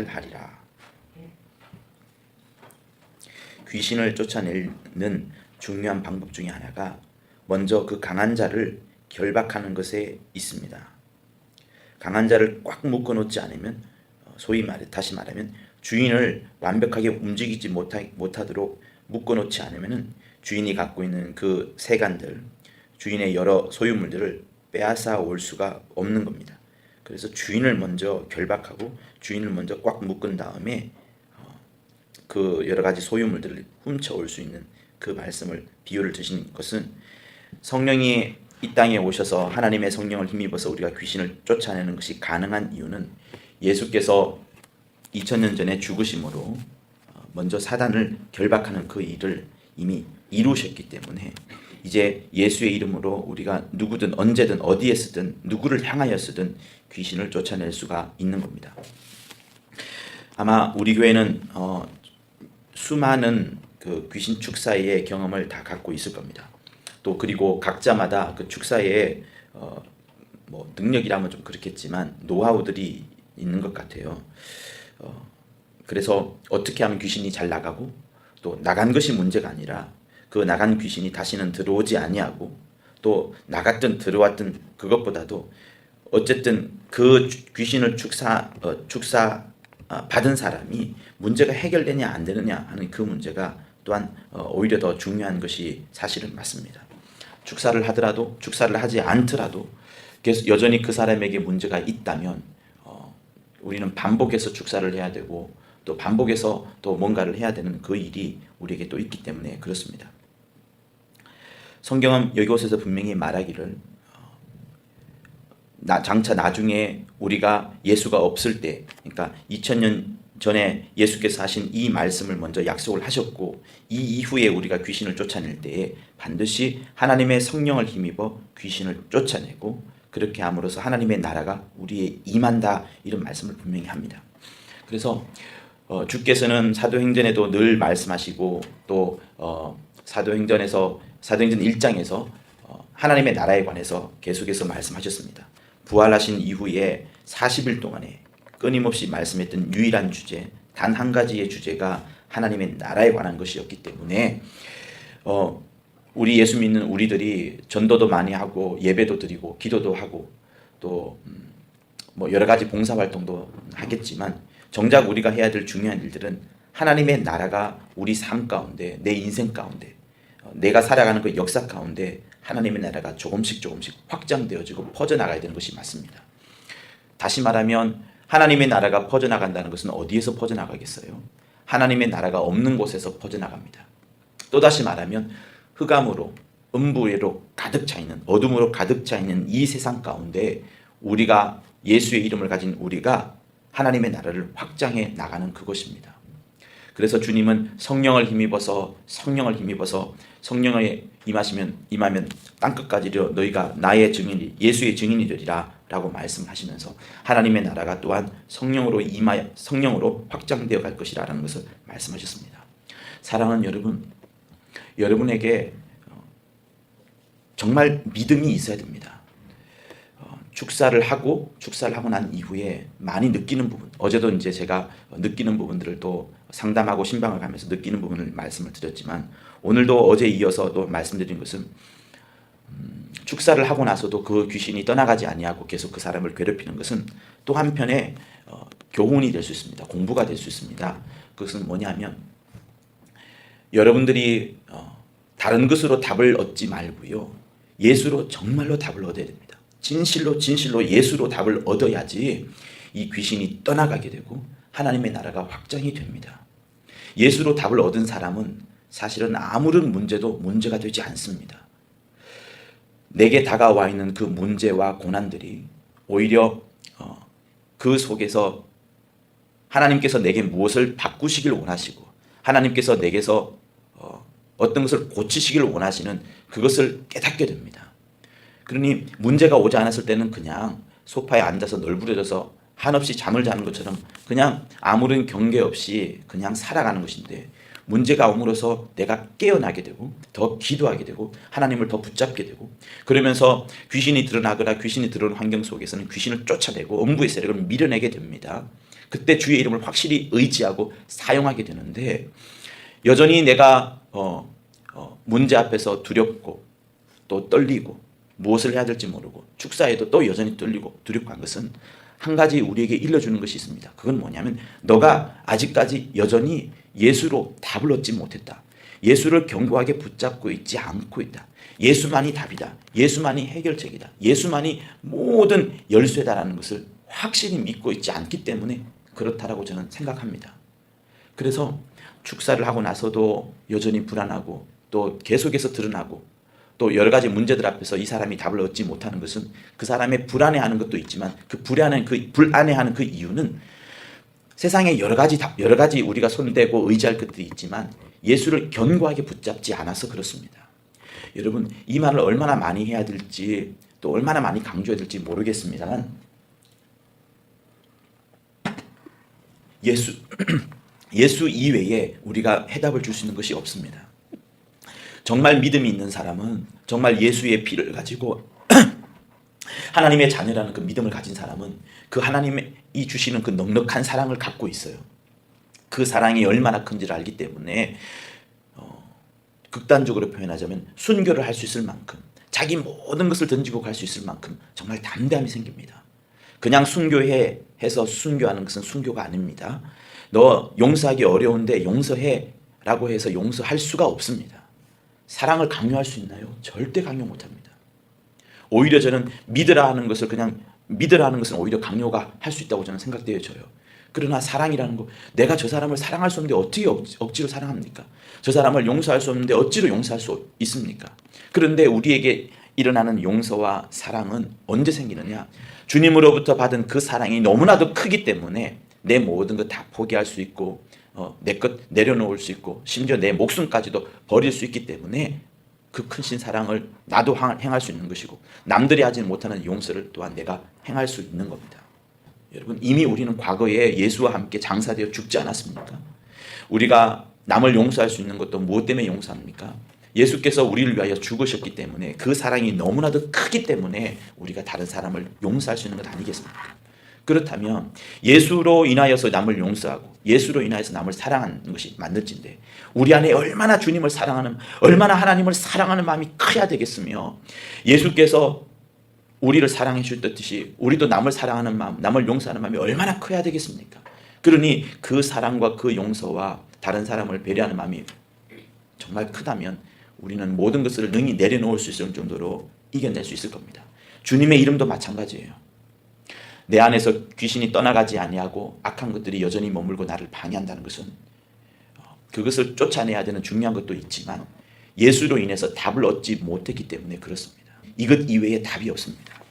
하리라. 귀신을 쫓아내는 중요한 방법 중에 하나가 먼저 그 강한 자를 결박하는 것에 있습니다. 강한 자를 꽉 묶어놓지 않으면 다시 말하면 주인을 완벽하게 움직이지 못하도록 묶어놓지 않으면 주인이 갖고 있는 그 세간들, 주인의 여러 소유물들을 빼앗아 올 수가 없는 겁니다. 그래서 주인을 먼저 결박하고 주인을 먼저 꽉 묶은 다음에 그 여러 가지 소유물들을 훔쳐올 수 있는 그 말씀을 비유를 드신 것은 성령이 이 땅에 오셔서 하나님의 성령을 힘입어서 우리가 귀신을 쫓아내는 것이 가능한 이유는 예수께서 2000년 전에 죽으심으로 먼저 사단을 결박하는 그 일을 이미 이루셨기 때문에 이제 예수의 이름으로 우리가 누구든 언제든 어디에 쓰든 누구를 향하여 쓰든 귀신을 쫓아낼 수가 있는 겁니다. 아마 우리 교회는 수많은 그 귀신 축사의 경험을 다 갖고 있을 겁니다. 또 그리고 각자마다 그 축사의 뭐 능력이라면 좀 그렇겠지만 노하우들이 있는 것 같아요. 그래서 어떻게 하면 귀신이 잘 나가고 또 나간 것이 문제가 아니라 그 나간 귀신이 다시는 들어오지 아니하고 또 나갔든 들어왔든 그것보다도 어쨌든 그 귀신을 축사 받은 사람이 문제가 해결되냐 안 되느냐 하는 그 문제가 또한 오히려 더 중요한 것이 사실은 맞습니다. 축사를 하더라도 축사를 하지 않더라도 계속 여전히 그 사람에게 문제가 있다면 우리는 반복해서 축사를 해야 되고 또 반복해서 또 뭔가를 해야 되는 그 일이 우리에게 또 있기 때문에 그렇습니다. 성경은 이곳에서 분명히 말하기를 장차 나중에 우리가 예수가 없을 때, 그러니까 2000년 전에 예수께서 하신 이 말씀을 먼저 약속을 하셨고 이 이후에 우리가 귀신을 쫓아낼 때에 반드시 하나님의 성령을 힘입어 귀신을 쫓아내고 그렇게 함으로써 하나님의 나라가 우리에 임한다, 이런 말씀을 분명히 합니다. 그래서 주께서는 사도행전에도 늘 말씀하시고 또 사도행전 1장에서 하나님의 나라에 관해서 계속해서 말씀하셨습니다. 부활하신 이후에 40일 동안에 끊임없이 말씀했던 유일한 주제, 단 한 가지의 주제가 하나님의 나라에 관한 것이었기 때문에 우리 예수 믿는 우리들이 전도도 많이 하고 예배도 드리고 기도도 하고 또 뭐 여러 가지 봉사활동도 하겠지만 정작 우리가 해야 될 중요한 일들은 하나님의 나라가 우리 삶 가운데, 내 인생 가운데, 내가 살아가는 그 역사 가운데 하나님의 나라가 조금씩 확장되어지고 퍼져나가야 되는 것이 맞습니다. 다시 말하면 하나님의 나라가 퍼져나간다는 것은 어디에서 퍼져나가겠어요? 하나님의 나라가 없는 곳에서 퍼져나갑니다. 또다시 말하면 흑암으로, 음부로 가득 차 있는, 어둠으로 가득 차 있는 이 세상 가운데 우리가 예수의 이름을 가진 우리가 하나님의 나라를 확장해 나가는 그것입니다. 그래서 주님은 성령을 힘입어서 성령에 임하면 땅끝까지 너희가 나의 증인이, 예수의 증인이 되리라 라고 말씀하시면서 하나님의 나라가 또한 성령으로 확장되어 갈 것이라는 것을 말씀하셨습니다. 사랑하는 여러분, 여러분에게 정말 믿음이 있어야 됩니다. 축사를 하고 난 이후에 많이 느끼는 부분, 어제도 이제 제가 느끼는 부분들을 또 상담하고 신방을 가면서 느끼는 부분을 말씀을 드렸지만 오늘도 어제 이어서 또 말씀드린 것은 축사를 하고 나서도 그 귀신이 떠나가지 아니하고 계속 그 사람을 괴롭히는 것은 또 한편에 교훈이 될 수 있습니다. 공부가 될 수 있습니다. 그것은 뭐냐면 여러분들이 다른 것으로 답을 얻지 말고요, 예수로 정말로 답을 얻어야 됩니다. 진실로 예수로 답을 얻어야지 이 귀신이 떠나가게 되고 하나님의 나라가 확장이 됩니다. 예수로 답을 얻은 사람은 사실은 아무런 문제도 문제가 되지 않습니다. 내게 다가와 있는 그 문제와 고난들이 오히려 그 속에서 하나님께서 내게 무엇을 바꾸시길 원하시고 하나님께서 내게서 어떤 것을 고치시길 원하시는 그것을 깨닫게 됩니다. 그러니 문제가 오지 않았을 때는 그냥 소파에 앉아서 널브러져서 한없이 잠을 자는 것처럼 그냥 아무런 경계 없이 그냥 살아가는 것인데, 문제가 옴으로써 내가 깨어나게 되고 더 기도하게 되고 하나님을 더 붙잡게 되고, 그러면서 귀신이 드러나거나 귀신이 들어오는 환경 속에서는 귀신을 쫓아내고 음부의 세력을 밀어내게 됩니다. 그때 주의 이름을 확실히 의지하고 사용하게 되는데, 여전히 내가 문제 앞에서 두렵고 또 떨리고 무엇을 해야 될지 모르고 축사에도 또 여전히 떨리고 두렵고 한 것은 한 가지 우리에게 일러주는 것이 있습니다. 그건 뭐냐면, 너가 아직까지 여전히 예수로 답을 얻지 못했다. 예수를 견고하게 붙잡고 있지 않고 있다. 예수만이 답이다. 예수만이 해결책이다. 예수만이 모든 열쇠다라는 것을 확실히 믿고 있지 않기 때문에 그렇다라고 저는 생각합니다. 그래서 축사를 하고 나서도 여전히 불안하고 또 계속해서 드러나고 또 여러 가지 문제들 앞에서 이 사람이 답을 얻지 못하는 것은 그 사람의 불안해하는 것도 있지만, 그 불안해하는 그 이유는 세상에 여러 가지 우리가 손대고 의지할 것들이 있지만 예수를 견고하게 붙잡지 않아서 그렇습니다. 여러분, 이 말을 얼마나 많이 해야 될지 또 얼마나 많이 강조해야 될지 모르겠습니다만, 예수 이외에 우리가 해답을 줄 수 있는 것이 없습니다. 정말 믿음이 있는 사람은, 정말 예수의 피를 가지고 하나님의 자녀라는 그 믿음을 가진 사람은 그 하나님이 주시는 그 넉넉한 사랑을 갖고 있어요. 그 사랑이 얼마나 큰지를 알기 때문에 극단적으로 표현하자면 순교를 할 수 있을 만큼, 자기 모든 것을 던지고 갈 수 있을 만큼 정말 담대함이 생깁니다. 그냥 순교해 해서 순교하는 것은 순교가 아닙니다. 너 용서하기 어려운데 용서해 라고 해서 용서할 수가 없습니다. 사랑을 강요할 수 있나요? 절대 강요 못합니다. 오히려 저는 믿으라 하는 것은 오히려 강요가 할 수 있다고 저는 생각되어져요. 그러나 사랑이라는 거, 내가 저 사람을 사랑할 수 없는데 어떻게 억지로 사랑합니까? 저 사람을 용서할 수 없는데 어찌로 용서할 수 있습니까? 그런데 우리에게 일어나는 용서와 사랑은 언제 생기느냐? 주님으로부터 받은 그 사랑이 너무나도 크기 때문에 내 모든 것 다 포기할 수 있고 내 것 내려놓을 수 있고 심지어 내 목숨까지도 버릴 수 있기 때문에 그 크신 사랑을 나도 행할 수 있는 것이고, 남들이 하지 못하는 용서를 또한 내가 행할 수 있는 겁니다. 여러분, 이미 우리는 과거에 예수와 함께 장사되어 죽지 않았습니까? 우리가 남을 용서할 수 있는 것도 무엇 때문에 용서합니까? 예수께서 우리를 위하여 죽으셨기 때문에, 그 사랑이 너무나도 크기 때문에 우리가 다른 사람을 용서할 수 있는 것 아니겠습니까? 그렇다면 예수로 인하여서 남을 용서하고 예수로 인하여서 남을 사랑하는 것이 맞는지인데, 우리 안에 얼마나 주님을 사랑하는, 얼마나 하나님을 사랑하는 마음이 커야 되겠으며, 예수께서 우리를 사랑해 주셨듯이 우리도 남을 사랑하는 마음, 남을 용서하는 마음이 얼마나 커야 되겠습니까? 그러니 그 사랑과 그 용서와 다른 사람을 배려하는 마음이 정말 크다면 우리는 모든 것을 능히 내려놓을 수 있을 정도로 이겨낼 수 있을 겁니다. 주님의 이름도 마찬가지예요. 내 안에서 귀신이 떠나가지 아니하고 악한 것들이 여전히 머물고 나를 방해한다는 것은 그것을 쫓아내야 되는 중요한 것도 있지만 예수로 인해서 답을 얻지 못했기 때문에 그렇습니다. 이것 이외에 답이 없습니다.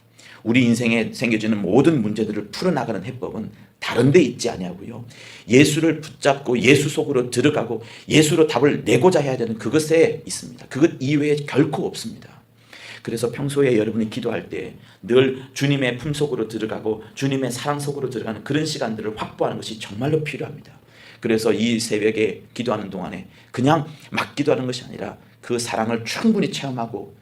우리 인생에 생겨지는 모든 문제들을 풀어나가는 해법은 다른 데 있지 아니하고요, 예수를 붙잡고 예수 속으로 들어가고 예수로 답을 내고자 해야 되는 그것에 있습니다. 그것 이외에 결코 없습니다. 그래서 평소에 여러분이 기도할 때 늘 주님의 품속으로 들어가고 주님의 사랑 속으로 들어가는 그런 시간들을 확보하는 것이 정말로 필요합니다. 그래서 이 새벽에 기도하는 동안에 그냥 막 기도하는 것이 아니라 그 사랑을 충분히 체험하고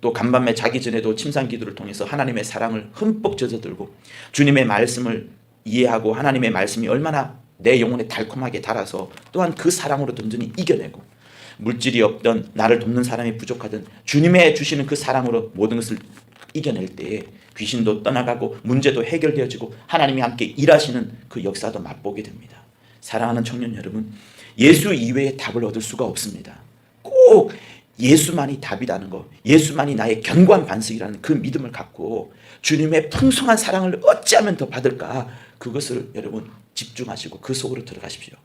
또 간밤에 자기 전에도 침상 기도를 통해서 하나님의 사랑을 흠뻑 젖어들고 주님의 말씀을 이해하고 하나님의 말씀이 얼마나 내 영혼에 달콤하게 달아서 또한 그 사랑으로 든든히 이겨내고, 물질이 없던 나를 돕는 사람이 부족하던 주님의 주시는 그 사랑으로 모든 것을 이겨낼 때에 귀신도 떠나가고 문제도 해결되어지고 하나님이 함께 일하시는 그 역사도 맛보게 됩니다. 사랑하는 청년 여러분, 예수 이외에 답을 얻을 수가 없습니다. 꼭 예수만이 답이라는 것, 예수만이 나의 견고한 반석이라는 그 믿음을 갖고 주님의 풍성한 사랑을 어찌하면 더 받을까, 그것을 여러분 집중하시고 그 속으로 들어가십시오.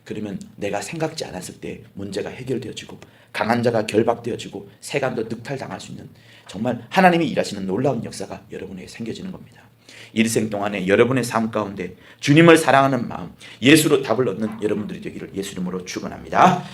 그러면 내가 생각지 않았을 때 문제가 해결되어지고 강한 자가 결박되어지고 세간도 늑탈당할 수 있는 정말 하나님이 일하시는 놀라운 역사가 여러분에게 생겨지는 겁니다. 일생 동안에 여러분의 삶 가운데 주님을 사랑하는 마음, 예수로 답을 얻는 여러분들이 되기를 예수 이름으로 축원합니다.